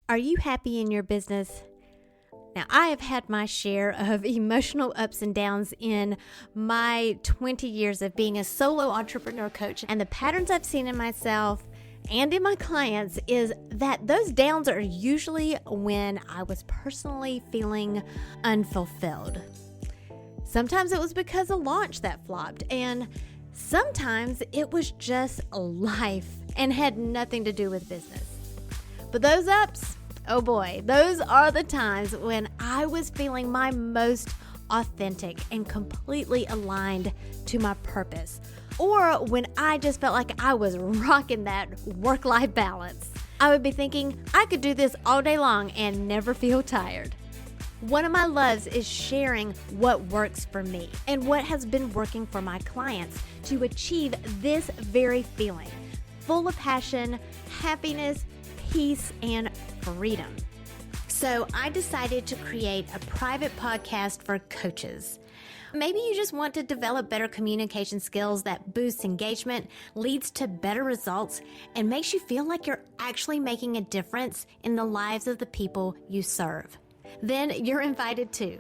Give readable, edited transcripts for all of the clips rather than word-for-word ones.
Are you happy in your business? Now, I have had my share of emotional ups and downs in my 20 years of being a solo entrepreneur coach. And the patterns I've seen in myself and in my clients is that those downs are usually when I was personally feeling unfulfilled. Sometimes it was because a launch that flopped, and sometimes it was just life and had nothing to do with business. But those ups, oh boy, those are the times when I was feeling my most authentic and completely aligned to my purpose, or when I just felt like I was rocking that work-life balance. I would be thinking I could do this all day long and never feel tired. One of my loves is sharing what works for me and what has been working for my clients to achieve this very feeling, full of passion, happiness, peace, and freedom. So I decided to create a private podcast for coaches. Maybe you just want to develop better communication skills that boosts engagement, leads to better results, and makes you feel like you're actually making a difference in the lives of the people you serve. Then you're invited too.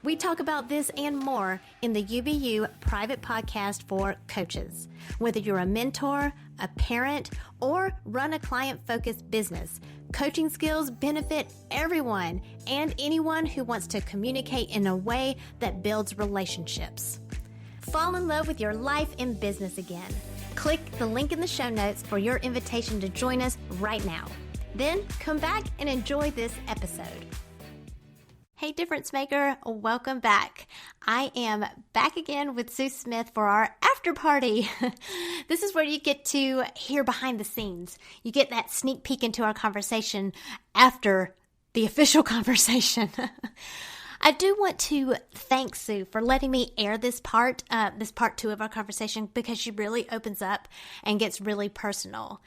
We talk about this and more in the UBU private podcast for coaches. Whether you're a mentor, a parent, or run a client-focused business, coaching skills benefit everyone and anyone who wants to communicate in a way that builds relationships. Fall in love with your life and business again. Click the link in the show notes for your invitation to join us right now. Then come back and enjoy this episode. Hey, Difference Maker, welcome back. I am back again with Sioux Smith for our after party. This is where you get to hear behind the scenes. You get that sneak peek into our conversation after the official conversation. I do want to thank Sue for letting me air this part 2 of our conversation, because she really opens up and gets really personal.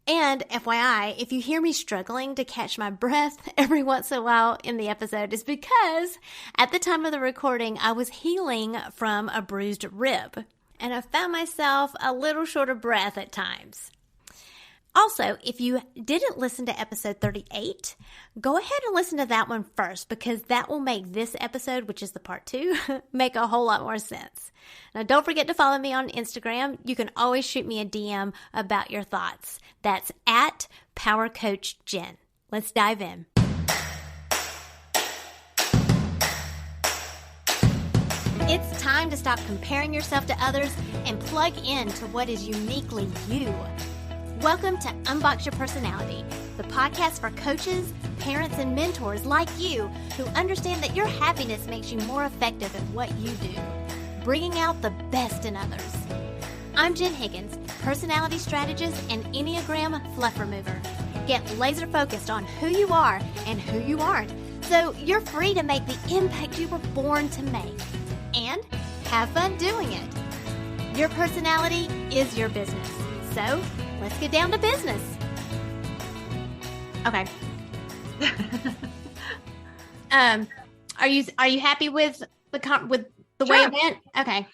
And FYI, if you hear me struggling to catch my breath every once in a while in the episode, it's because at the time of the recording, I was healing from a bruised rib, and I found myself a little short of breath at times. Also, if you didn't listen to episode 38, go ahead and listen to that one first, because that will make this episode, which is the part 2, make a whole lot more sense. Now, don't forget to follow me on Instagram. You can always shoot me a DM about your thoughts. That's at PowerCoachJen. Let's dive in. It's time to stop comparing yourself to others and plug in to what is uniquely you. Welcome to Unbox Your Personality, the podcast for coaches, parents, and mentors like you who understand that your happiness makes you more effective at what you do, bringing out the best in others. I'm Jen Higgins, personality strategist and Enneagram fluff remover. Get laser focused on who you are and who you aren't, so you're free to make the impact you were born to make. And have fun doing it. Your personality is your business. So, let's get down to business. Okay. Are you happy with the way it went? Okay.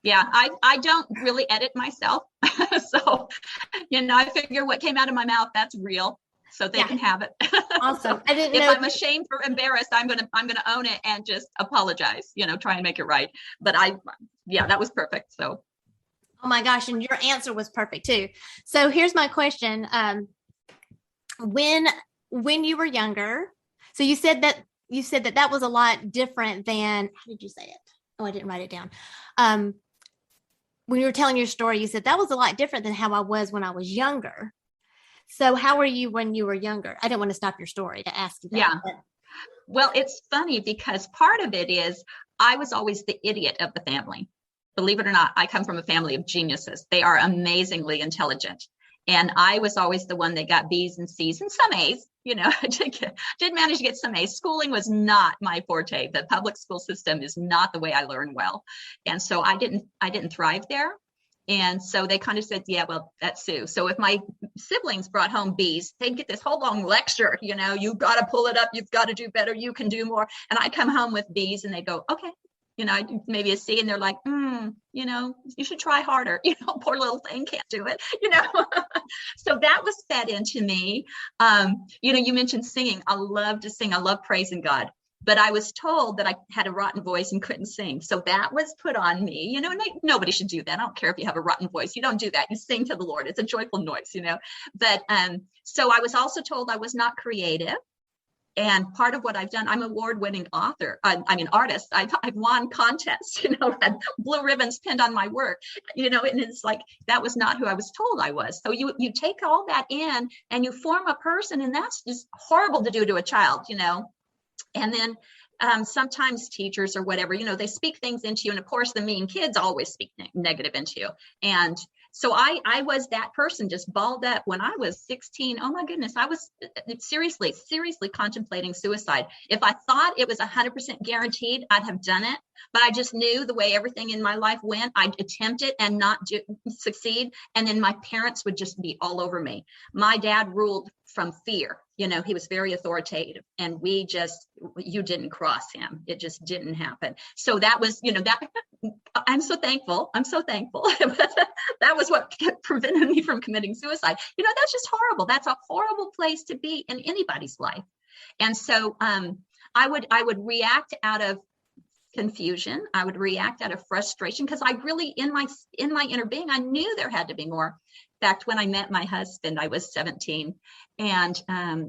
Yeah, I don't really edit myself. So, I figure what came out of my mouth, that's real. So they can have it. Awesome. So I didn't if know. I'm ashamed or embarrassed, I'm gonna own it and just apologize, try and make it right. But that was perfect. So Oh my gosh, and your answer was perfect too. So here's my question. When you were younger, so you said that was a lot different than, how did you say it? Oh, I didn't write it down. When you were telling your story, you said that was a lot different than how I was when I was younger. So how were you when you were younger? I didn't want to stop your story to ask you that. Yeah. Well, it's funny because part of it is I was always the idiot of the family. Believe it or not, I come from a family of geniuses. They are amazingly intelligent. And I was always the one that got B's and C's and some A's. I did manage to get some A's. Schooling was not my forte. The public school system is not the way I learn well. And so I didn't thrive there. And so they kind of said, yeah, well, that's Sue. So if my siblings brought home B's, they'd get this whole long lecture, you've got to pull it up. You've got to do better. You can do more. And I'd come home with B's and they'd go, okay, maybe a C, and they're like, you should try harder. Poor little thing can't do it. So that was fed into me. You mentioned singing. I love to sing. I love praising God. But I was told that I had a rotten voice and couldn't sing. So that was put on me, and nobody should do that. I don't care if you have a rotten voice. You don't do that. You sing to the Lord. It's a joyful noise, But so I was also told I was not creative. And part of what I've done, I'm an award-winning author. Artist. I've won contests, had blue ribbons pinned on my work, and it's like, that was not who I was told I was. So you take all that in and you form a person, and that's just horrible to do to a child, And then sometimes teachers or whatever, they speak things into you. And of course, the mean kids always speak negative into you. And so I was that person, just balled up when I was 16. Oh my goodness. I was seriously contemplating suicide. If I thought it was 100% guaranteed, I'd have done it. But I just knew the way everything in my life went, I'd attempt it and not succeed. And then my parents would just be all over me. My dad ruled from fear. He was very authoritative, and you didn't cross him. It just didn't happen. So that was, I'm so thankful. That was what prevented me from committing suicide. That's just horrible. That's a horrible place to be in anybody's life. And so I would react out of confusion. I would react out of frustration, because I really, in my inner being, I knew there had to be more. In fact, when I met my husband, I was 17 and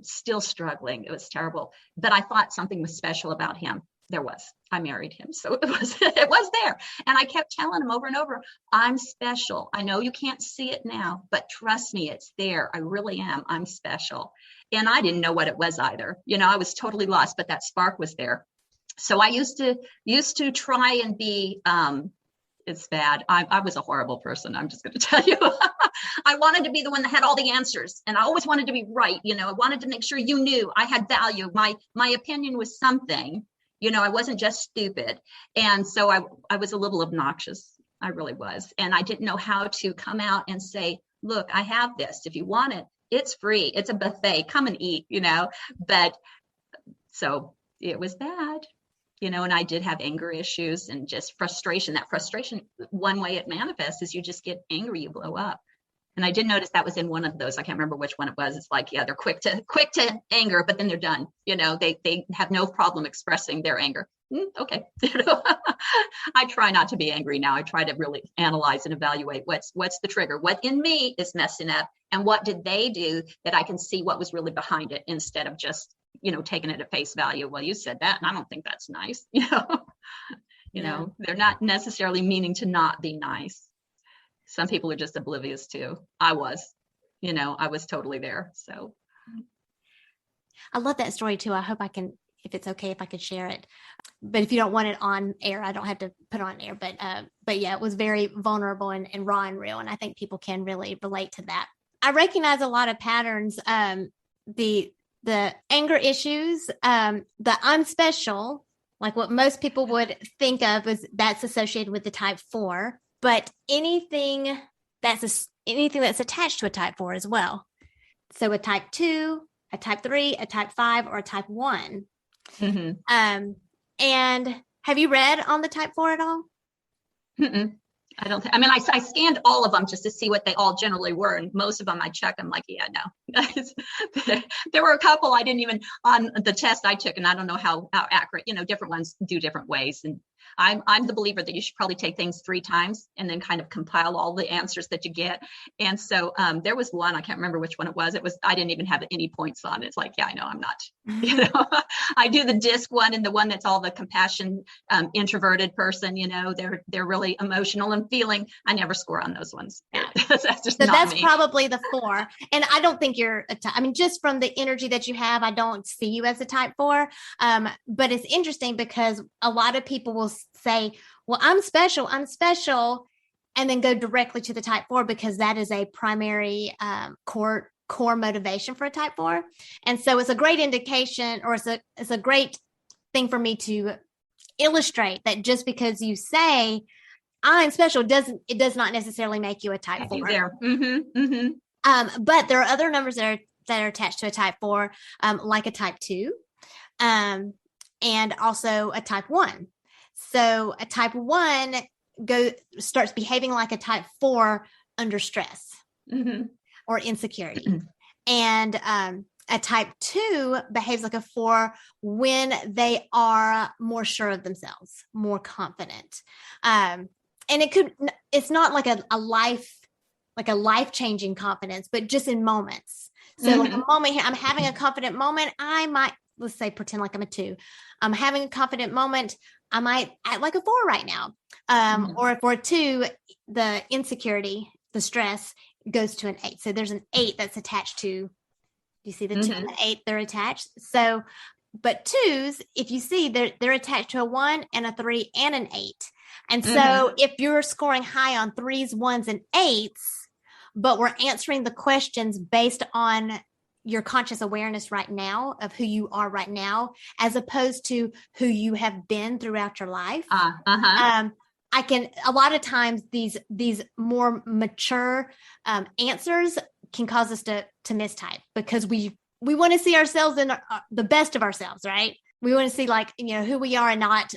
still struggling. It was terrible, but I thought something was special about him. There was. I married him, so it was there. And I kept telling him over and over, I'm special. I know you can't see it now, but trust me, it's there. I really am. I'm special. And I didn't know what it was either. I was totally lost, but that spark was there. So I used to try and be, it's bad. I was a horrible person. I'm just going to tell you. I wanted to be the one that had all the answers, and I always wanted to be right. I wanted to make sure you knew I had value. My opinion was something, I wasn't just stupid. And so I was a little obnoxious. I really was. And I didn't know how to come out and say, look, I have this. If you want it, it's free. It's a buffet. Come and eat, but so it was bad. And I did have anger issues and just frustration. That frustration, one way it manifests is you just get angry, you blow up. And I did notice that was in one of those. I can't remember which one it was. It's like, yeah, they're quick to anger, but then they're done. They have no problem expressing their anger. Okay. I try not to be angry now. I try to really analyze and evaluate what's the trigger, what in me is messing up, and what did they do that I can see what was really behind it, instead of just taking it at face value. Well, you said that, and I don't think that's nice. They're not necessarily meaning to not be nice. Some people are just oblivious too. I was totally there. So I love that story too. I hope I can, if it's okay, if I could share it, but if you don't want it on air, I don't have to put it on air, but yeah, it was very vulnerable and raw and real. And I think people can really relate to that. I recognize a lot of patterns. The anger issues, the I'm special, like what most people would think of is that's associated with the type 4, but anything that's attached to a type 4 as well. So a type 2, a type 3, a type 5, or a type 1. Mm-hmm. And have you read on the type 4 at all? Mm-mm. I don't think, I scanned all of them just to see what they all generally were. And most of them I check. I'm like, yeah, no. There were a couple I didn't even, on the test I took, and I don't know how accurate, different ones do different ways. And I'm the believer that you should probably take things 3 times and then kind of compile all the answers that you get. And so there was one, I can't remember which one it was. I didn't even have any points on it. It's like, yeah, I know I'm not, I do the disc one, and the one that's all the compassion, introverted person, they're really emotional and feeling. I never score on those ones. Yeah. That's just that's me. Probably the 4. And I don't think you're just from the energy that you have, I don't see you as a type 4. But it's interesting because a lot of people will say, well, I'm special, and then go directly to the type 4 because that is a primary core motivation for a type 4. And so it's a great indication, or it's a great thing for me to illustrate that just because you say I'm special does not necessarily make you a type 4. There. Mm-hmm, mm-hmm. But there are other numbers that are attached to a type 4, like a type 2, and also a type 1. So a type 1 starts behaving like a type 4 under stress or insecurity. And a type 2 behaves like a 4 when they are more sure of themselves, more confident. And it's not like a life-changing confidence, but just in moments. So like a moment here, I'm having a confident moment. I might, let's say, pretend like I'm a 2. I'm having a confident moment. I might act like a 4 right now. Or for a 2, the insecurity, the stress goes to an 8. So there's an 8 that's attached to, you see the 2 and the 8, they're attached. So, but 2s, if you see, they're attached to a 1 and a 3 and an 8. And so if you're scoring high on 3s, 1s, and 8s, but we're answering the questions based on your conscious awareness right now of who you are right now, as opposed to who you have been throughout your life. A lot of times these more mature answers can cause us to mistype, because we want to see ourselves in the best of ourselves, right? We want to see who we are and not,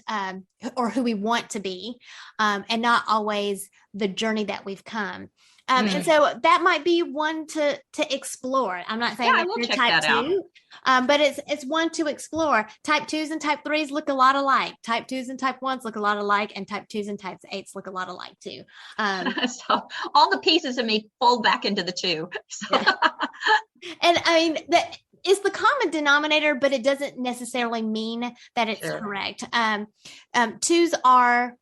or who we want to be, and not always the journey that we've come. And so that might be one to explore. I'm not saying that you're type 2, but it's one to explore. Type 2s and type 3s look a lot alike. Type 2s and type 1s look a lot alike, and type 2s and type 8s look a lot alike too. So all the pieces of me fold back into the 2. So. And I mean, it's the common denominator, but it doesn't necessarily mean that it's correct. 2s are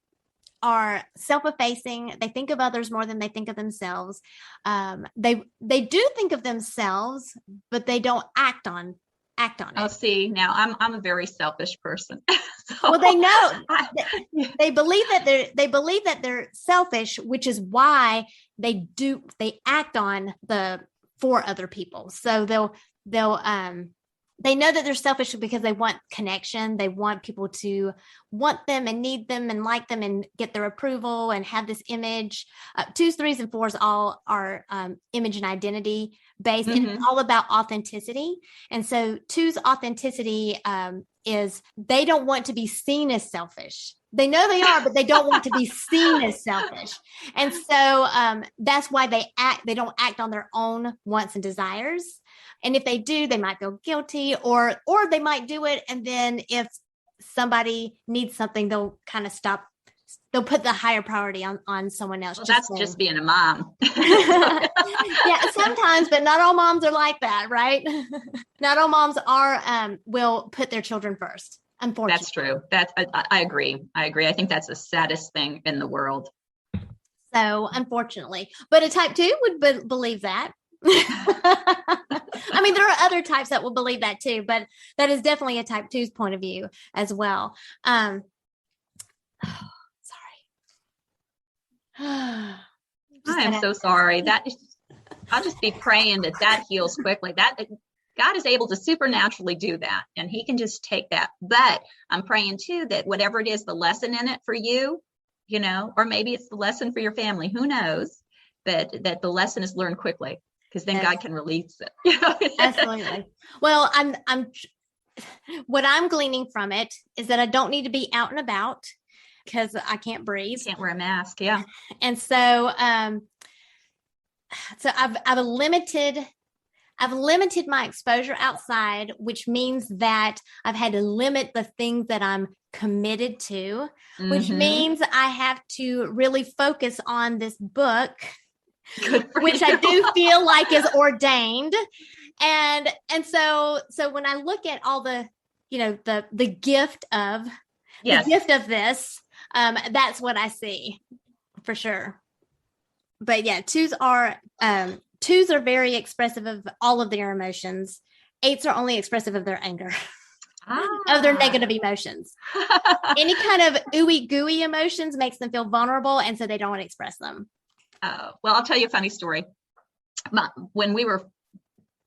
self-effacing. They think of others more than they think of themselves. They do think of themselves, but they don't act on it. Oh, see, now I'm a very selfish person. So, well, they know they believe that they're selfish, which is why they act on for other people. So they know that they're selfish because they want connection. They want people to want them and need them and like them and get their approval and have this image. 2s, 3s, and 4s all are image and identity based, and it's all about authenticity. And so 2s' authenticity is they don't want to be seen as selfish. They know they are, but they don't want to be seen as selfish. And so that's why they don't act on their own wants and desires. And if they do, they might feel guilty, or they might do it. And then if somebody needs something, they'll kind of stop. They'll put the higher priority on someone else. Well, that's just being a mom. Yeah, sometimes, but not all moms are like that, right? Not all moms will put their children first. Unfortunately. That's true. I agree. I think that's the saddest thing in the world. So unfortunately, but a type 2 would believe that. I mean, there are other types that will believe that too, but that is definitely a type 2's point of view as well. Sorry. I am so sorry. I'll just be praying that heals quickly. That God is able to supernaturally do that, and he can just take that. But I'm praying too that whatever it is, the lesson in it for you, or maybe it's the lesson for your family, who knows, that the lesson is learned quickly, because then God can release it. Absolutely. Well, what I'm gleaning from it is that I don't need to be out and about because I can't breathe. Can't wear a mask. Yeah. And so, I've limited my exposure outside, which means that I've had to limit the things that I'm committed to, which means I have to really focus on this book, which I do feel like is ordained. And so when I look at all the gift of this, that's what I see for sure. But yeah, 2s are very expressive of all of their emotions. 8s are only expressive of their anger, of their negative emotions. Any kind of ooey gooey emotions makes them feel vulnerable, and so they don't want to express them. Well, I'll tell you a funny story. When we were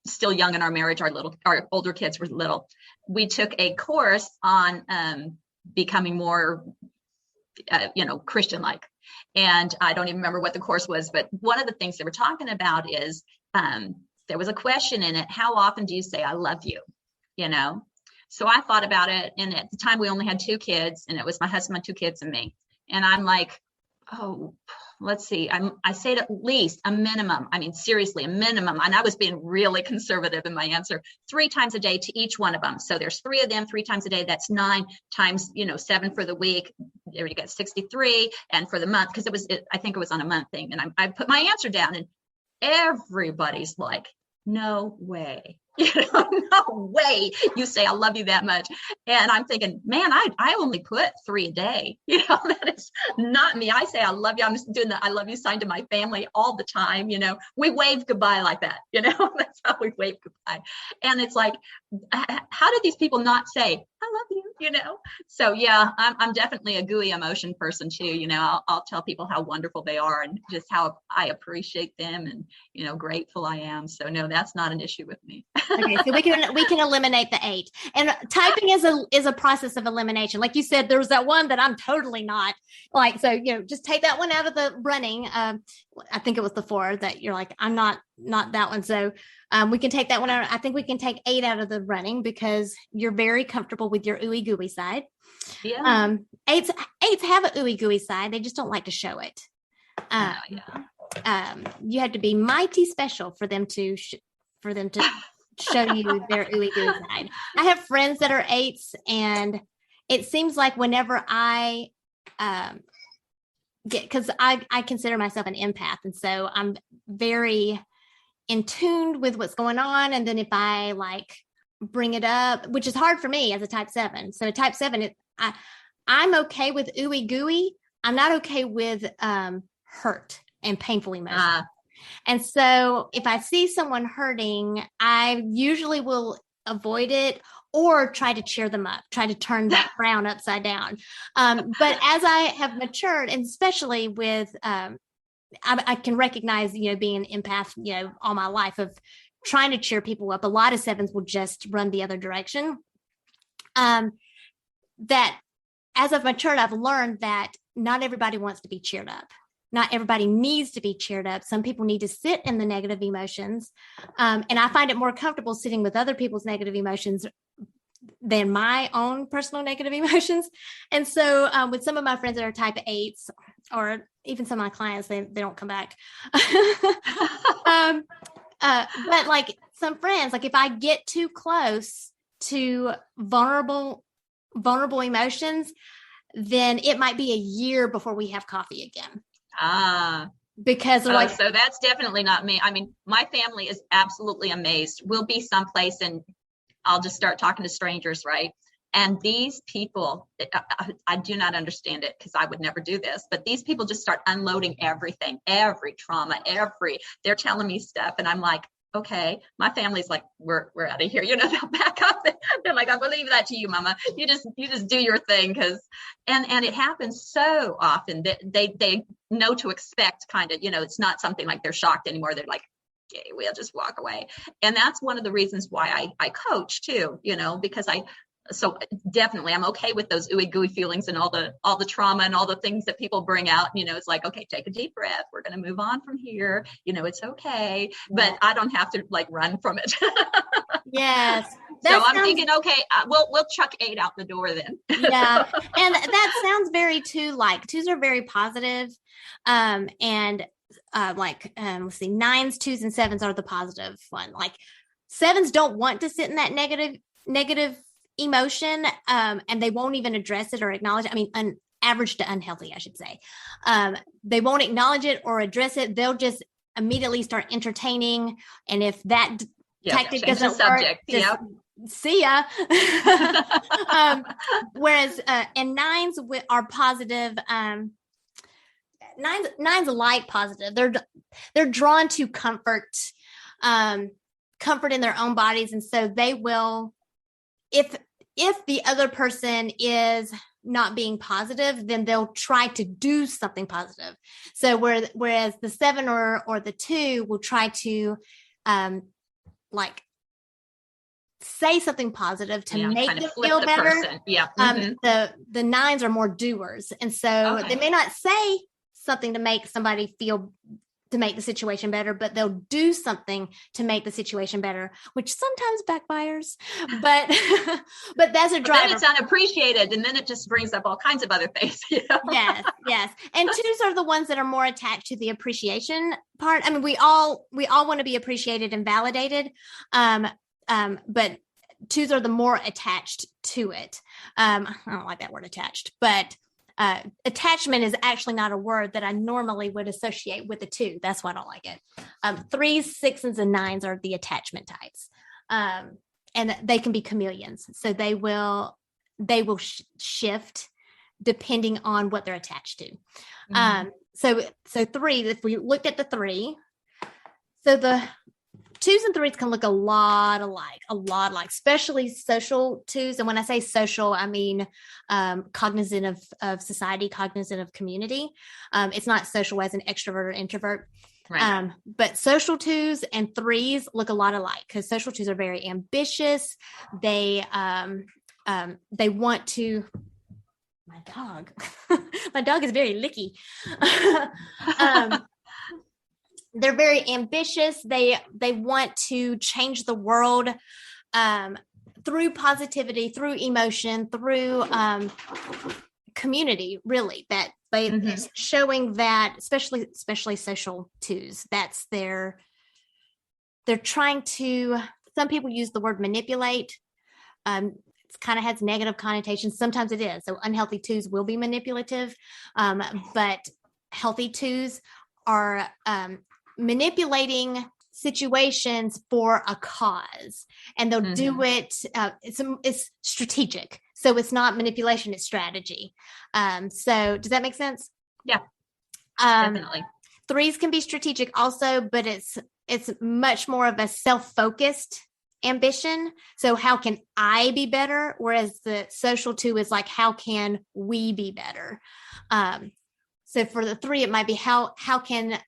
still young in our marriage, our older kids were little, we took a course on becoming more, Christian-like. And I don't even remember what the course was, but one of the things they were talking about is there was a question in it. How often do you say, I love you? So I thought about it. And at the time we only had 2 kids, and it was my husband, my 2 kids, and me. And I'm like, oh, let's see. I said at least a minimum. I mean, seriously, a minimum. And I was being really conservative in my answer. 3 times a day to each one of them. So there's 3 of them, 3 times a day. That's 9 times, 7 for the week. There you get 63. And for the month, because I think it was on a month thing. And I put my answer down, and everybody's like, no way. No way you say I love you that much. And I'm thinking, man, I only put 3 a day. That is not me. I say I love you. I'm just doing the I love you sign to my family all the time. We wave goodbye like that. That's how we wave goodbye. And it's like, how do these people not say I love you? So yeah, I'm definitely a gooey emotion person too. I'll tell people how wonderful they are and just how I appreciate them and grateful I am. So no, that's not an issue with me. Okay, so we can eliminate the 8. And typing is a process of elimination. Like you said, there's that one that I'm totally not like. So just take that one out of the running. I think it was the 4 that you're like, I'm not that one. So we can take that one out. I think we can take 8 out of the running because you're very comfortable with your ooey gooey side. Yeah. 8s have a ooey gooey side. They just don't like to show it. You have to be mighty special for them to show you their ooey gooey side. I have friends that are 8s, and it seems like whenever I because I consider myself an empath, and so I'm very in tune with what's going on. And then if I bring it up, which is hard for me as a type 7. So a type 7, I'm okay with ooey gooey. I'm not okay with hurt and painful emotion. And so if I see someone hurting, I usually will avoid it or try to cheer them up, try to turn that frown upside down. But as I have matured, and especially with, I can recognize, being an empath, all my life of trying to cheer people up. A lot of 7s will just run the other direction. That as I've matured, I've learned that not everybody wants to be cheered up. Not everybody needs to be cheered up. Some people need to sit in the negative emotions. And I find it more comfortable sitting with other people's negative emotions than my own personal negative emotions. And so with some of my friends that are type 8s, or even some of my clients, they don't come back. But like some friends, like if I get too close to vulnerable emotions, then it might be a year before we have coffee again. Because so that's definitely not me. I mean, my family is absolutely amazed. We'll be someplace and I'll just start talking to strangers, right? And these people, I do not understand it because I would never do this, but these people just start unloading everything, every trauma, they're telling me stuff. And I'm like, okay, my family's like, we're out of here. They'll back up. They're like, I believe that to you, Mama. You just do your thing. And it happens so often that they know to expect kind of, it's not something like they're shocked anymore. They're like, okay, we'll just walk away. And that's one of the reasons why I coach too, because so definitely I'm okay with those ooey gooey feelings and all the trauma and all the things that people bring out. It's like, okay, take a deep breath. We're going to move on from here. It's okay. But I don't have to run from it. Yes. So I'm thinking, okay, we'll chuck 8 out the door then. Yeah. And that sounds very 2s are very positive. And let's see, 9s, 2s, and 7s are the positive one. Like 7s don't want to sit in that negative emotion, and they won't even address it or acknowledge it. I mean, average to unhealthy, I should say. They won't acknowledge it or address it. They'll just immediately start entertaining. And if that tactic doesn't work, just see ya. Whereas, and 9s are positive. 9s like positive. They're drawn to comfort in their own bodies. And so they will, if the other person is not being positive, then they'll try to do something positive. So whereas the 7 or the 2 will try to say something positive to make them feel better. Yeah. Mm-hmm. The 9s are more doers. And so they may not say something to make somebody feel to make the situation better, but they'll do something to make the situation better, which sometimes backfires, but but that's a driver. Then it's unappreciated, and then it just brings up all kinds of other things. Yes. And twos are the ones that are more attached to the appreciation part. I mean, we all want to be appreciated and validated, but twos are the more attached to it. I don't like that word attached, but attachment is actually not a word that I normally would associate with a two. That's why I don't like it. Threes, sixes, and nines are the attachment types. And they can be chameleons. So they will shift depending on what they're attached to. So three, if we looked at the three, so the twos and threes can look a lot alike, especially social twos. And when I say social, I mean cognizant of society, cognizant of community. It's not social as an extrovert or introvert. Right. But social twos and threes look a lot alike because social twos are very ambitious. They want to. My dog is very licky. They're very ambitious. They want to change the world through positivity, through emotion, through community, really. That it's showing that, especially social twos, that's they're trying to, some people use the word manipulate. It kind of has negative connotations. Sometimes it is. So unhealthy twos will be manipulative, but healthy twos are manipulating situations for a cause, and they'll do it. It's strategic. So it's not manipulation, it's strategy. So does that make sense? Yeah, definitely. Threes can be strategic also, but it's much more of a self-focused ambition. So how can I be better? Whereas the social two is like, how can we be better? So for the three, it might be how can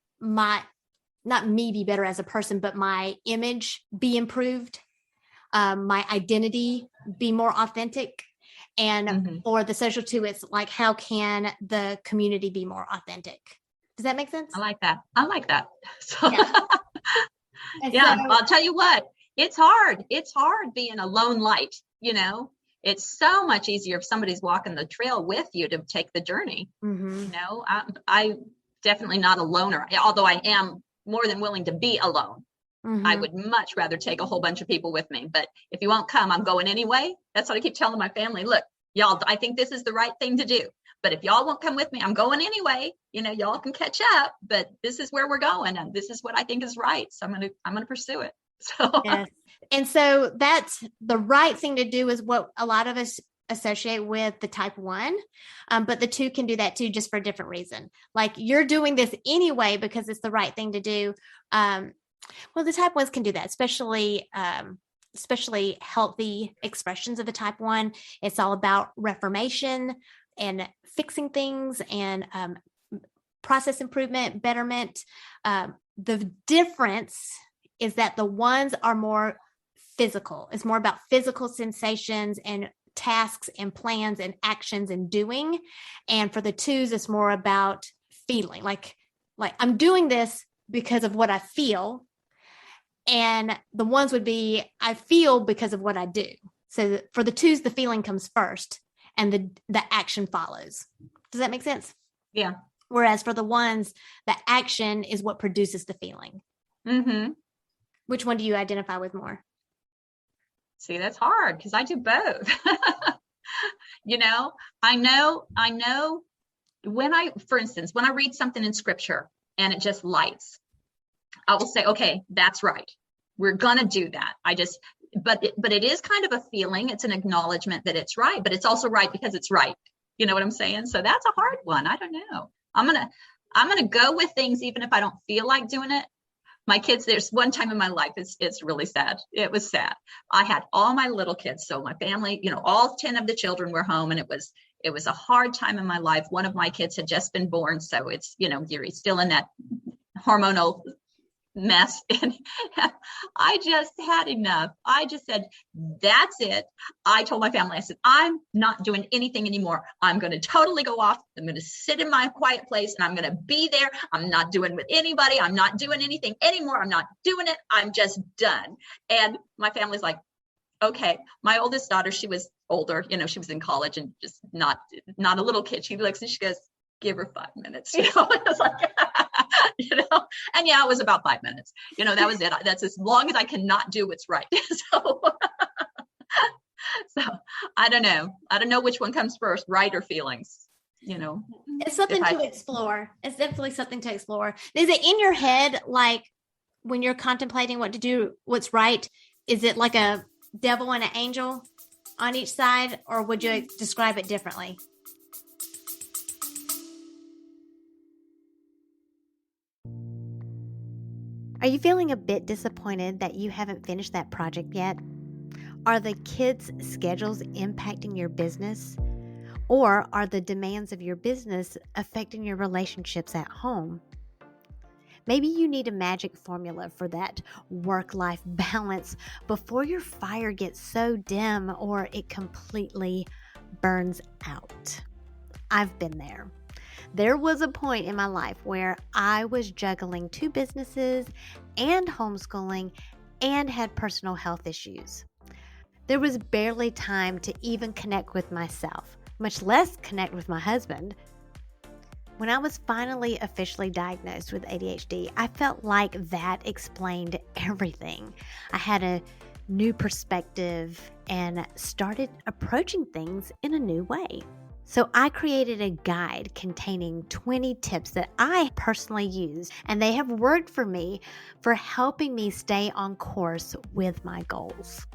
not me be better as a person, but my image be improved, my identity be more authentic. And for the social two, it's like, how can the community be more authentic? Does that make sense? I like that. So, yeah. So, I'll tell you what, it's hard. It's hard being a lone light, It's so much easier if somebody's walking the trail with you to take the journey. I definitely not a loner, although I am more than willing to be alone. I would much rather take a whole bunch of people with me. But if you won't come, I'm going anyway. That's what I keep telling my family. Look, y'all, I think this is the right thing to do. But if y'all won't come with me, I'm going anyway. Y'all can catch up, but this is where we're going. And this is what I think is right. So I'm going to pursue it. So, yes. And so that's the right thing to do, is what a lot of us associate with the type one. But the two can do that too, just for a different reason. Like, you're doing this anyway because it's the right thing to do. Well, the type ones can do that, especially healthy expressions of the type one. It's all about reformation and fixing things and process improvement, betterment. The difference is that the ones are more physical. It's more about physical sensations and tasks and plans and actions and doing. And for the twos, it's more about feeling. Like I'm doing this because of what I feel. And the ones would be, I feel because of what I do. So for the twos, the feeling comes first and the action follows. Does that make sense? Yeah. Whereas for the ones, the action is what produces the feeling. Which one do you identify with more? See, that's hard because I do both. I know for instance, when I read something in scripture and it just lights, I will say, okay, that's right. We're going to do that. But it is kind of a feeling. It's an acknowledgement that it's right, but it's also right because it's right. You know what I'm saying? So that's a hard one. I don't know. I'm going to go with things even if I don't feel like doing it. My kids, there's one time in my life, it's really sad. It was sad. I had all my little kids. So my family, all 10 of the children were home, and it was a hard time in my life. One of my kids had just been born. So it's, you're still in that hormonal mess. And I just had enough. I just said, that's it. I told my family, I said, I'm not doing anything anymore. I'm going to totally go off. I'm going to sit in my quiet place and I'm going to be there. I'm not doing with anybody. I'm not doing anything anymore. I'm not doing it. I'm just done. And my family's like, okay. My oldest daughter, she was older, she was in college and just not a little kid. She looks and she goes, give her 5 minutes. It was like, and yeah, it was about 5 minutes. That was it. That's as long as I cannot do what's right. So, so I don't know. I don't know which one comes first, right or feelings. It's something to explore. It's definitely something to explore. Is it in your head, like when you're contemplating what to do, what's right? Is it like a devil and an angel on each side, or would you describe it differently? Are you feeling a bit disappointed that you haven't finished that project yet? Are the kids' schedules impacting your business? Or are the demands of your business affecting your relationships at home? Maybe you need a magic formula for that work-life balance before your fire gets so dim or it completely burns out. I've been there. There was a point in my life where I was juggling 2 businesses and homeschooling and had personal health issues. There was barely time to even connect with myself, much less connect with my husband. When I was finally officially diagnosed with ADHD, I felt like that explained everything. I had a new perspective and started approaching things in a new way. So I created a guide containing 20 tips that I personally use, and they have worked for me for helping me stay on course with my goals.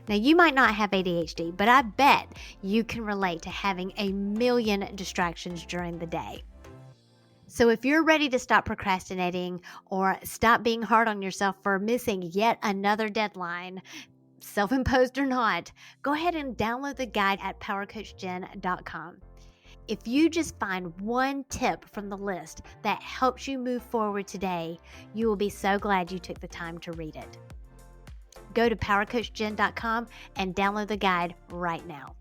Now, you might not have ADHD, but I bet you can relate to having a million distractions during the day. So if you're ready to stop procrastinating or stop being hard on yourself for missing yet another deadline, self-imposed or not, go ahead and download the guide at powercoachjen.com. If you just find one tip from the list that helps you move forward today, you will be so glad you took the time to read it. Go to powercoachjen.com and download the guide right now.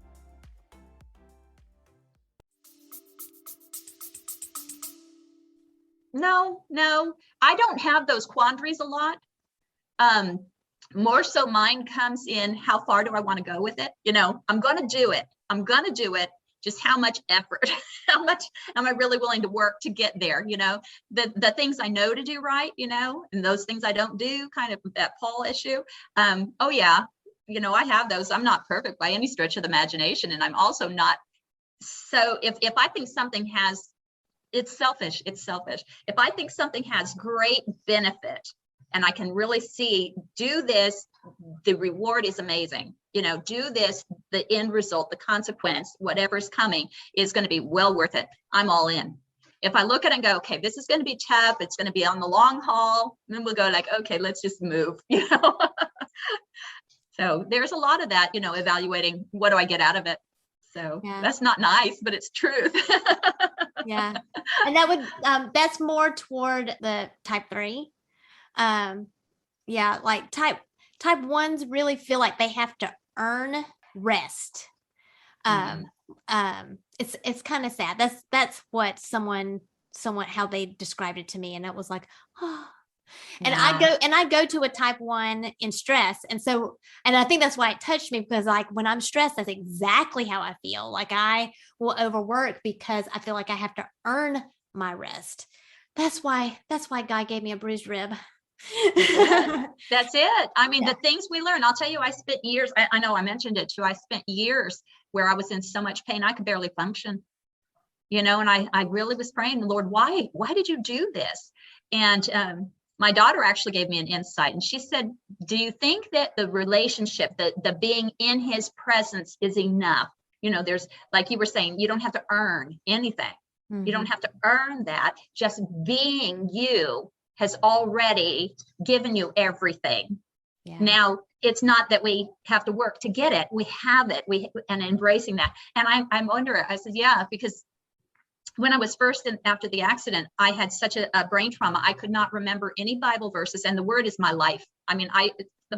No, I don't have those quandaries a lot. More so mine comes in, how far do I want to go with it? I'm going to do it. Just how much effort, how much am I really willing to work to get there? The things I know to do right, and those things I don't do, kind of that Paul issue. Oh yeah. I have those. I'm not perfect by any stretch of the imagination. And I'm also not. So if I think something it's selfish. If I think something has great benefit and I can really see, do this, the reward is amazing. Do this, the end result, the consequence, whatever's coming is going to be well worth it. I'm all in. If I look at it and go, okay, this is going to be tough. It's going to be on the long haul. Then we'll go like, okay, let's just move, So there's a lot of that, evaluating what do I get out of it? So That's not nice, but it's truth. Yeah. And that's more toward the type 3. Like type 1s really feel like they have to earn rest. It's kind of sad. That's what someone how they described it to me, and it was like, oh. And I go to a type 1 in stress. And I think that's why it touched me, because like when I'm stressed, that's exactly how I feel. Like I will overwork because I feel like I have to earn my rest. That's why God gave me a bruised rib. That's it. I mean, The things we learn, I'll tell you, I spent years, I know I mentioned it too. I spent years where I was in so much pain, I could barely function, and I really was praying, Lord, why did you do this? And, my daughter actually gave me an insight, and she said, do you think that the relationship, the being in his presence is enough? There's, like you were saying, you don't have to earn anything. Mm-hmm. You don't have to earn that. Just being you has already given you everything. Yeah. Now, it's not that we have to work to get it. We have it. And embracing that. And I'm wondering, I said, yeah, because when I was first after the accident, I had such a brain trauma. I could not remember any Bible verses, and the word is my life. I mean,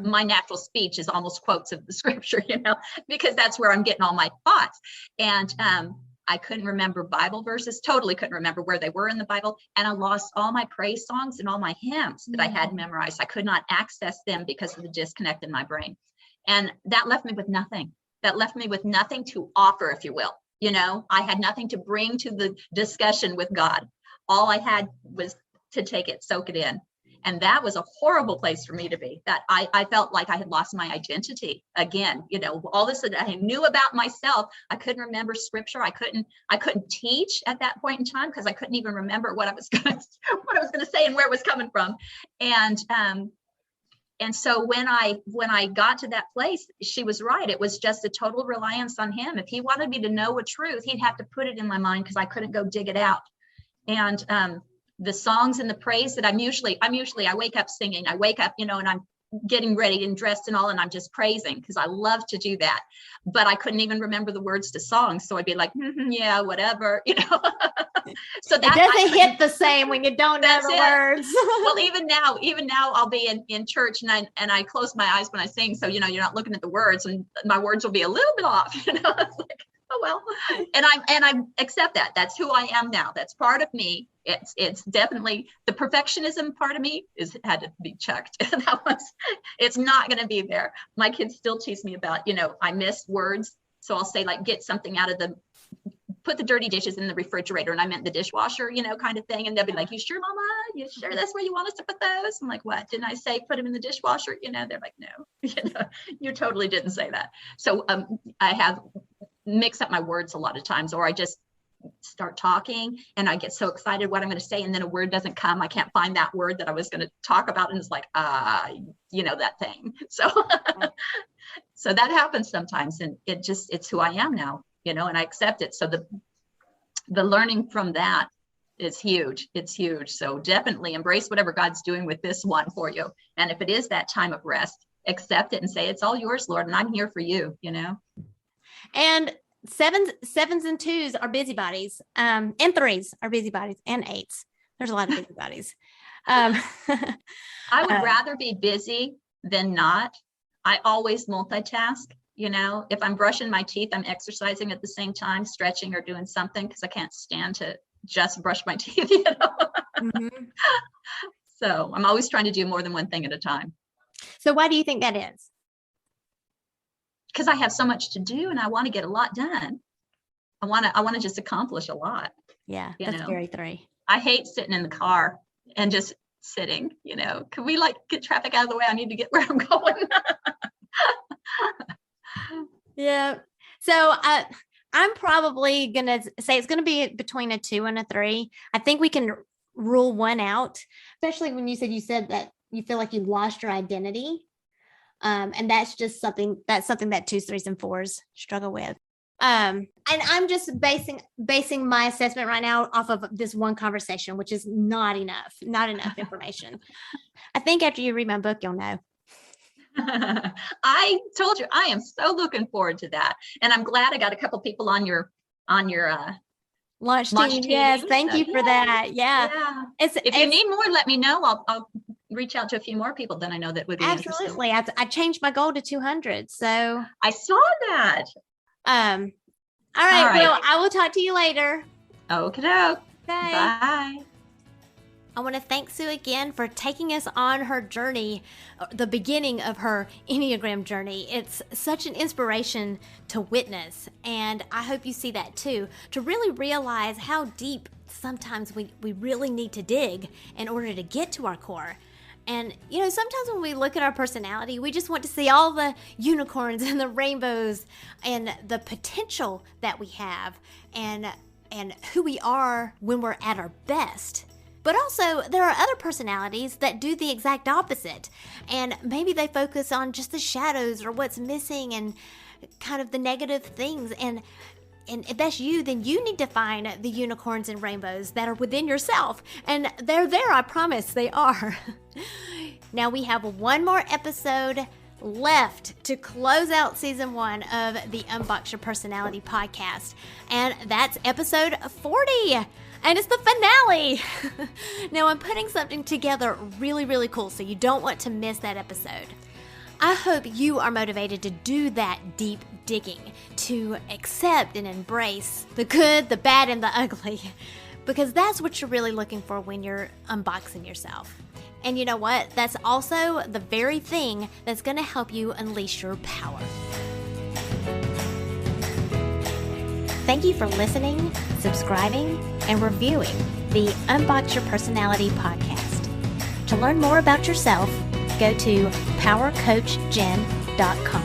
my natural speech is almost quotes of the scripture, because that's where I'm getting all my thoughts. And I couldn't remember Bible verses, totally couldn't remember where they were in the Bible. And I lost all my praise songs and all my hymns that I had memorized. I could not access them because of the disconnect in my brain. And that left me with nothing. That left me with nothing to offer, if you will. I had nothing to bring to the discussion with God. All I had was to take it, soak it in. And that was a horrible place for me to be. That I felt like I had lost my identity again. All this that I knew about myself, I couldn't remember scripture. I couldn't teach at that point in time because I couldn't even remember what I was going to say and where it was coming from. And so when I got to that place, she was right. It was just a total reliance on him. If he wanted me to know a truth, he'd have to put it in my mind because I couldn't go dig it out. And the songs and the praise that I wake up singing. I wake up, and I'm getting ready and dressed and all, and I'm just praising because I love to do that. But I couldn't even remember the words to songs. So I'd be like, yeah, whatever, So that it doesn't hit the same when you don't know the words. Well, even now I'll be in church and I close my eyes when I sing. So, you're not looking at the words and my words will be a little bit off, It's like, oh, well, and I accept that. That's who I am now. That's part of me. It's definitely the perfectionism part of me had to be checked. It's not going to be there. My kids still tease me about, I miss words. So I'll say like, get something out of put the dirty dishes in the refrigerator. And I meant the dishwasher, kind of thing. And they'll be like, you sure, Mama? You sure that's where you want us to put those? I'm like, what? Didn't I say put them in the dishwasher? They're like, no, you totally didn't say that. So I have mix up my words a lot of times, or I just start talking and I get so excited what I'm going to say. And then a word doesn't come. I can't find that word that I was going to talk about. And it's like, that thing. So, so that happens sometimes. And it's who I am now, and I accept it. So the learning from that is huge. It's huge. So definitely embrace whatever God's doing with this one for you. And if it is that time of rest, accept it and say, it's all yours, Lord. And I'm here for you, And sevens and twos are busybodies, and threes are busybodies, and eights. There's a lot of busybodies. I would rather be busy than not. I always multitask. If I'm brushing my teeth, I'm exercising at the same time, stretching or doing something because I can't stand to just brush my teeth. Mm-hmm. So I'm always trying to do more than one thing at a time. So why do you think that is? Because I have so much to do and I want to get a lot done. I want to just accomplish a lot. Yeah, that's very three. I hate sitting in the car and just sitting, Can we get traffic out of the way? I need to get where I'm going. Yeah. So I'm probably going to say it's going to be between a 2 and a 3. I think we can rule one out, especially when you said that you feel like you lost your identity. And that's just something that 2s, 3s, and 4s struggle with. And I'm just basing my assessment right now off of this one conversation, which is not enough information. I think after you read my book, you'll know. I told you, I am so looking forward to that. And I'm glad I got a couple people on your launch team. Yes. Thank you for that. Yeah. If you need more, let me know. I'll reach out to a few more people that I know that would be absolutely interested. I changed my goal to 200. So I saw that. All right. Well, I will talk to you later. Okey-doke. Bye. I want to thank Sue again for taking us on her journey, the beginning of her Enneagram journey. It's such an inspiration to witness, and I hope you see that too, to really realize how deep sometimes we really need to dig in order to get to our core. And, sometimes when we look at our personality, we just want to see all the unicorns and the rainbows and the potential that we have and who we are when we're at our best. But also, there are other personalities that do the exact opposite. And maybe they focus on just the shadows or what's missing and kind of the negative things. And if that's you, then you need to find the unicorns and rainbows that are within yourself. And they're there, I promise they are. Now we have one more episode left to close out season 1 of the Unbox Your Personality podcast. And that's episode 40. And it's the finale. Now, I'm putting something together really, really cool, so you don't want to miss that episode. I hope you are motivated to do that deep digging, to accept and embrace the good, the bad, and the ugly, because that's what you're really looking for when you're unboxing yourself. And you know what? That's also the very thing that's going to help you unleash your power. Thank you for listening, subscribing, and reviewing the Unbox Your Personality podcast. To learn more about yourself, go to powercoachjen.com.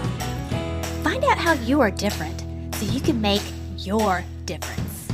Find out how you are different so you can make your difference.